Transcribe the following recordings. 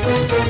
राज्य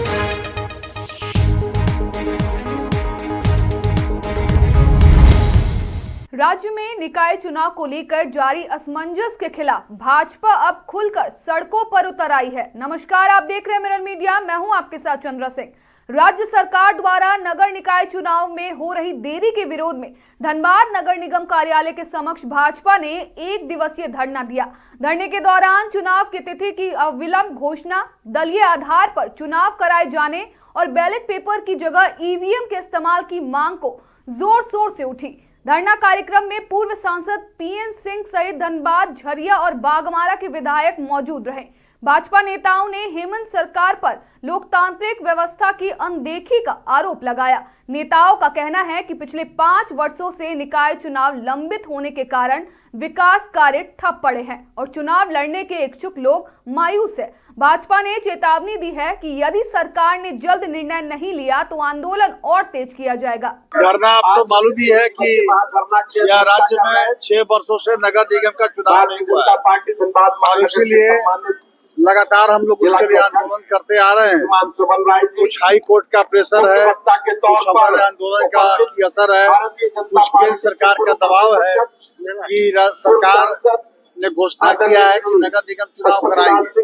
में निकाय चुनाव को लेकर जारी असमंजस के खिलाफ भाजपा अब खुलकर सड़कों पर उतर आई है। नमस्कार, आप देख रहे हैं मिरर मीडिया, मैं हूं आपके साथ चंद्रा सिंह। राज्य सरकार द्वारा नगर निकाय चुनाव में हो रही देरी के विरोध में धनबाद नगर निगम कार्यालय के समक्ष भाजपा ने 1 दिवसीय धरना दिया। धरने के दौरान चुनाव की तिथि की अविलंब घोषणा, दलीय आधार पर चुनाव कराए जाने और बैलेट पेपर की जगह ईवीएम के इस्तेमाल की मांग को जोर शोर से उठी। धरना कार्यक्रम में पूर्व सांसद पीएन सिंह सहित धनबाद, झरिया और बागमारा के विधायक मौजूद रहे। भाजपा नेताओं ने हेमंत सरकार पर लोकतांत्रिक व्यवस्था की अनदेखी का आरोप लगाया। नेताओं का कहना है कि पिछले 5 वर्षों से निकाय चुनाव लंबित होने के कारण विकास कार्य ठप पड़े हैं और चुनाव लड़ने के इच्छुक लोग मायूस है। भाजपा ने चेतावनी दी है कि यदि सरकार ने जल्द निर्णय नहीं लिया तो आंदोलन और तेज किया जाएगा। धरना आपको मालूम ही है कि यह राज्य में 6 वर्षों से नगर निगम का चुनाव नहीं हुआ है, इसीलिए लगातार हम लोग उसके लिए आंदोलन करते आ रहे हैं। कुछ हाई कोर्ट का प्रेशर है, कुछ हमारे आंदोलन का असर है, कुछ केंद्र सरकार का दबाव है कि सरकार ने घोषणा किया है कि नगर निगम चुनाव कराएंगे,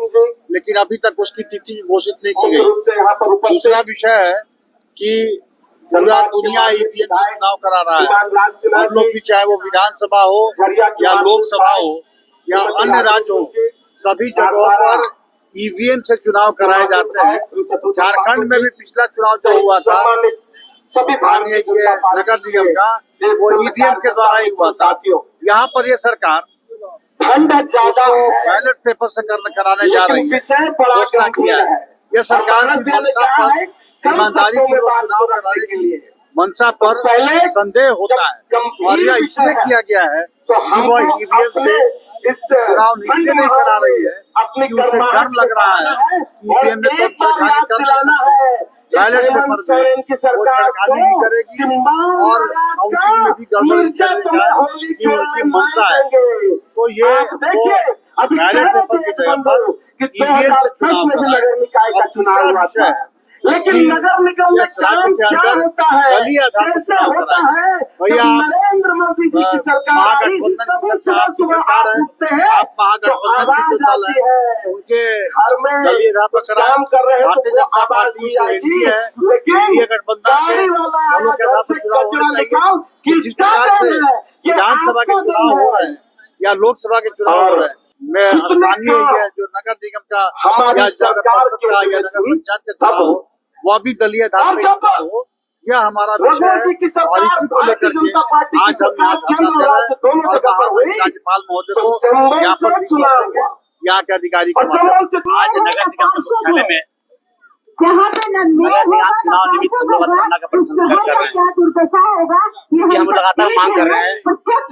लेकिन अभी तक उसकी तिथि घोषित नहीं की गई। दूसरा विषय है कि पूरा दुनिया ईवीएम से चुनाव करा रहा है। हम लोग भी, चाहे वो विधानसभा हो या लोकसभा हो या अन्य राज्य हो, सभी जगहों पर ईवीएम से चुनाव कराए जाते हैं। झारखंड में भी पिछला चुनाव जो हुआ था स्थानीय नगर निगम का, वो ईवीएम के द्वारा ही हुआ था। यहाँ पर ये सरकार बैलेट पेपर से कराने जा रही है, घोषणा किया है। यह सरकार की मंशा पर, ईमानदारी पूर्वक चुनाव कराने के लिए मंशा पर संदेह होता है और यह इसलिए किया गया है कि वह ईवीएम से चुनाव इसलिए नहीं करा रही है कि उसे डर लग रहा है ईवीएम में तो छेड़खानी कर नहीं सकते, बैलेट पेपर में वो छेड़खानी नहीं करेगी और काउंटिंग में भी गड़बड़ी करेगा कि उनकी मंशा है। तो ये बैलेट पेपर की जगह पर ईवीएम से चुनाव कराए। और दूसरा विषय है लेकिन नगर निगम में काम क्या होता है, कैसे होता है। भैया, नरेंद्र मोदी जी की सरकार आई, तभी सरकार है, आप महागठबंधन की दल है, उनके दलीय आधार पर काम कर रहे हैं। भारतीय जनता पार्टी है, लेकिन गठबंधन के आधार पर चुनाव होने चाहिए। जिस प्रकार से विधानसभा के चुनाव हो रहे हैं या लोकसभा के चुनाव हो रहे हैं, मैं स्थानीय जो नगर निगम का या नगर परिषद का या नगर पंचायत का चुनाव हो, वह भी दलीय आधार पर हो, यह हमारा विषय है। और इसी को लेकर के आज हम यहाँ धरना दे रहे हैं और कहा राज्यपाल महोदय को यहाँ पर यहाँ के अधिकारी को। आज नगर निगम मुख्यालय में जहाँ पे चुनाव निमित्त हम लोग धरना का प्रदर्शन कर रहे हैं। हम लगातार मांग कर रहे हैं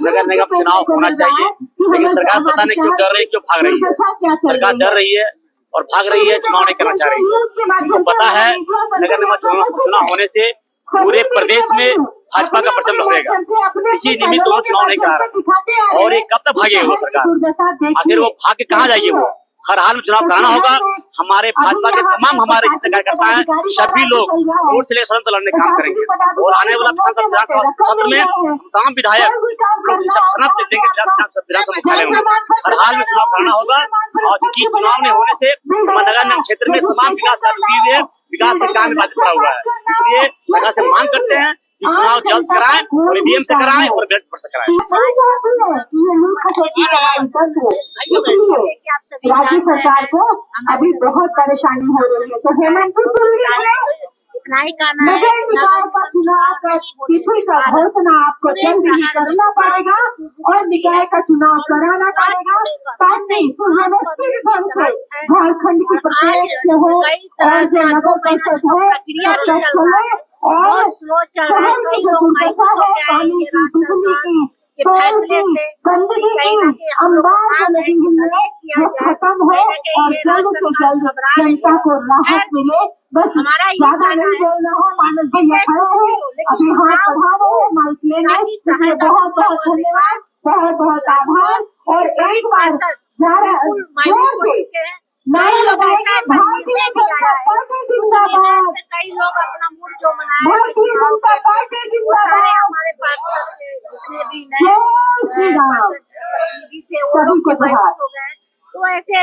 नगर निगम चुनाव होना चाहिए, लेकिन सरकार पता नहीं क्यों डर रही है, क्यों भाग रही है। सरकार डर रही है और भाग रही है, चुनाव नहीं करना चाह रही है। उनको पता है नगर निगम चुनाव होने से पूरे प्रदेश में भाजपा का परचम लहरेगा, इसी निमित्त वो चुनाव नहीं करा रहा। और ये कब तक भागेगी वो सरकार, आखिर वो भाग के कहाँ जाइए। वो हर हाल में चुनाव कराना होगा। हमारे भाजपा के तमाम हमारे कार्यकर्ता हैं, सभी लोग रोड से लेकर सदन लड़ने काम करेंगे और आने वाला विधानसभा सत्र में तमाम विधायक लोग विधानसभा मुख्यालय में हर हाल में चुनाव कराना होगा। और क्योंकि चुनाव नहीं होने से नगर निगम क्षेत्र में तमाम विकास कार्य रुकी हुए हैं, विकास से काम बाधित पड़ा हुआ है। इसलिए सरकार से मांग करते हैं कि चुनाव जल्द कराएं और ईवीएम से कराएं और बैलेट पेपर से कराएं। राज्य सरकार को अभी बहुत परेशानी हो रही है, तो हेमंत नगर निकाय का चुनाव का तिथि का घोषणा आपको जल्द ही करना पड़ेगा और निकाय का चुनाव कराना पड़ेगा, ताकि सुव्यवस्थित ढंग से झारखंड की प्रत्येक हो और जो नगर परिषद है चले और शहर की जो दुर्दशा है पानी की, बिजली की, फैसले से गंदगी की अंबार लगी हुई है, वो खत्म हो और जल्द से जल्द जनता को राहत मिले। बस ज्यादा नहीं बोलना हो, मानव भैया खड़े हैं, अभी हाथ बढ़ा रहे हैं माइक लेने, इसलिए बहुत बहुत धन्यवाद, बहुत बहुत आभार। और एक बार जा रहा जोर से नारे लगाएगा भारतीय जनता पार्टी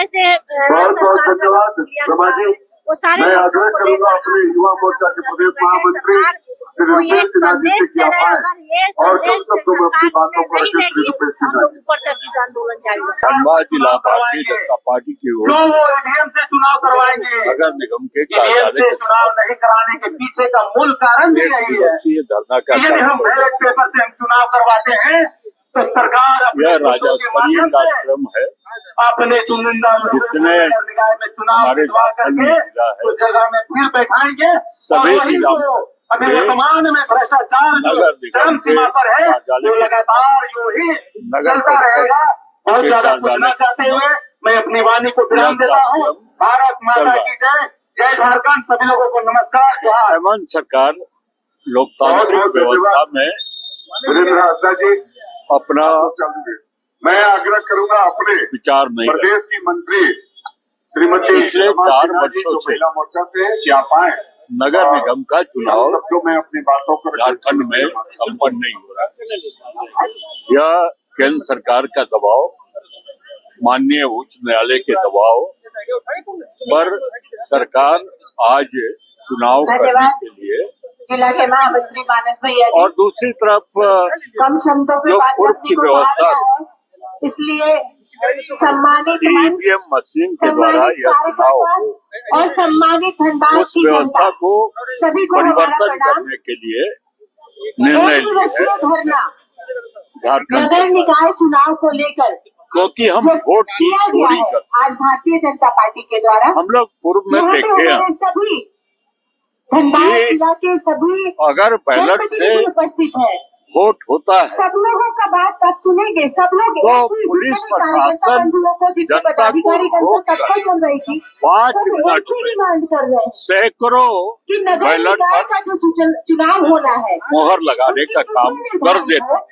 जैसे बहुत बहुत धन्यवाद रमा जी। वो सारे मैं आग्रह करूंगा अपने युवा मोर्चा के प्रदेश महामंत्री श्री वो ये रुपेश सिन्हा जी संदेश से कि दे आप रहे हैं, आए अगर ये और कम संदेश से शब्दों में अपनी सरकार बातों को नहीं रखें श्री लेगी रुपेश हम सिन्हा लोग जी। ऊपर तक इस आंदोलन जाएंगे। धनबाद जिला भारतीय जनता पार्टी की ओर क्यों वो ईवीएम से चुनाव करवाएंगे? नगर निगम के ईवीएम कार्यालय से के चुनाव नहीं कराने के पीछे का मूल कारण भी यही है। दिवसीय धरना का यदि हम कार्यक्रम बैलेट पेपर से हम चुनाव करवाते हैं तो सरकार अपने यह मुद्दों राज्य के स्तरीय माध्यम से कार्यक्रम है। अपने चुनिंदा जितने निकाय में चुनाव हमारे जितवा झारखंड करके में जिला है, उस जगह में फिर बैठाएंगे और सभी वही जिला जो अभी में वर्तमान में भ्रष्टाचार जो नगर निगम चरम सीमा पर है कार्यालय वो लगातार यूं ही नगर चलता परिषद रहेगा। बहुत के ज्यादा कुछ न कार्यालय कहते हुए मैं अपनी वाणी को विराम देता हूँ। भारत माता की जय, जय झारखंड। सभी लोगों को नमस्कार, जोहार। हेमंत सरकार लोकतांत्रिक व्यवस्था में जी अपना मैं आग्रह करूंगा अपने विचार नहीं रखा। प्रदेश की मंत्री श्रीमती पिछले रमा 4 सिन्हा जी, वर्षों जो से महिला मोर्चा से हैं, कि आप आए नगर निगम का चुनाव शब्दों में अपनी बातों को झारखंड में संपन्न नहीं हो रहा। यह केंद्र सरकार का दबाव, माननीय उच्च न्यायालय के दबाव पर सरकार आज चुनाव करने के लिए जिला के महामंत्री मानस भैया जी और दूसरी तरफ कम शब्दों पे जो बात पूर्व करने की को व्यवस्था कहा गया है, इसलिए सम्मानित मंच, ईवीएम मशीन के द्वारा सम्मानित यह चुनाव हो, कार्यकर्ता और सम्मानित धनबाद उस की व्यवस्था जनता, को सभी को हमारा परिवर्तन प्रणाम। करने के लिए निर्णय एक लिया दिवसीय है धरना झारखंड नगर सरकार, निकाय चुनाव को लेकर क्योंकि हम जो वोट की किया गया चोरी है कर आज भारतीय जनता पार्टी के द्वारा, हम लोग पूर्व में यहाँ पे देखे हैं। हमारे सभी धनबाद ये जिला के सभी अगर बैलेट से जनप्रतिनिधि उपस्थित है। वोट होता है सब लोगों का बात आप सुनेंगे, सब लोग तो एक ही पुलिस जितने भी कार्यकर्ता प्रशासन बंधुओं को, जितने जनता को पदाधिकारी गण को रोककर सबको सुन रही थी, 5 सब मिनट एक ही में डिमांड कर रहे हैं सैकड़ों कि नगर बैलेट निकाय पर का जो चुनाव होना है मोहर लगाने का काम कर देते हैं।